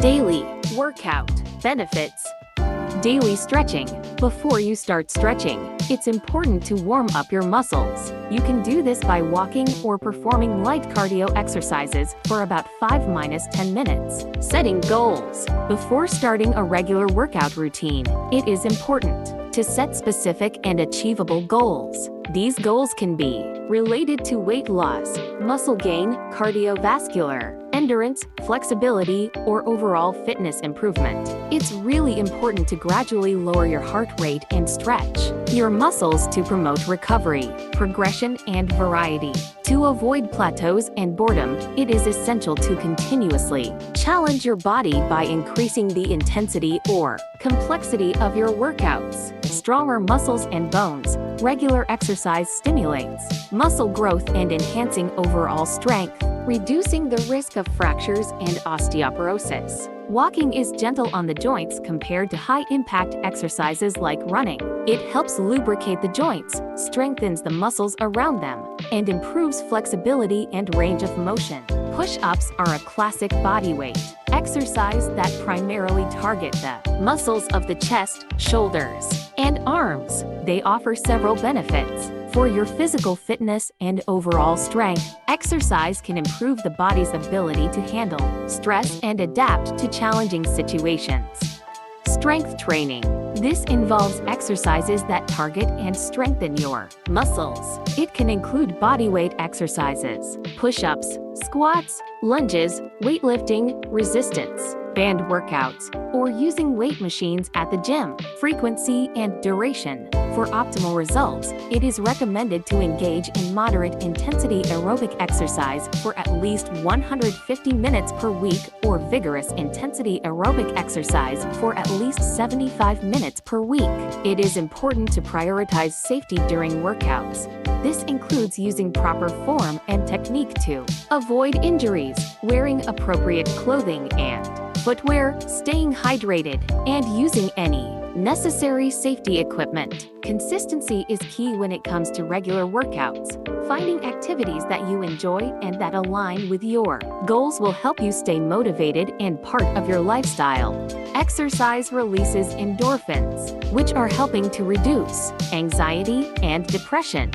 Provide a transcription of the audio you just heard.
Daily workout benefits. Daily stretching. Before you start stretching, it's important to warm up your muscles. You can do this by walking or performing light cardio exercises for about 5–10 minutes. Setting goals. Before starting a regular workout routine, it is important to set specific and achievable goals. These goals can be related to weight loss, muscle gain, cardiovascular, endurance, flexibility, or overall fitness improvement. It's really important to gradually lower your heart rate and stretch your muscles to promote recovery, progression, and variety. To avoid plateaus and boredom, it is essential to continuously challenge your body by increasing the intensity or complexity of your workouts. Stronger muscles and bones. Regular exercise stimulates muscle growth and enhancing overall strength, reducing the risk of fractures and osteoporosis. Walking is gentle on the joints compared to high-impact exercises like running. It helps lubricate the joints, strengthens the muscles around them, and improves flexibility and range of motion. Push-ups are a classic bodyweight exercise that primarily target the muscles of the chest, shoulders, and arms. They offer several benefits. For your physical fitness and overall strength, exercise can improve the body's ability to handle stress and adapt to challenging situations. Strength training. This involves exercises that target and strengthen your muscles. It can include bodyweight exercises, push-ups, squats, lunges, weightlifting, resistance band workouts, or using weight machines at the gym. Frequency and duration. For optimal results, it is recommended to engage in moderate intensity aerobic exercise for at least 150 minutes per week or vigorous intensity aerobic exercise for at least 75 minutes per week. It is important to prioritize safety during workouts. This includes using proper form and technique to avoid injuries, wearing appropriate clothing and footwear, staying hydrated, and using any necessary safety equipment. Consistency is key when it comes to regular workouts. Finding activities that you enjoy and that align with your goals will help you stay motivated and part of your lifestyle. Exercise releases endorphins, which are helping to reduce anxiety and depression.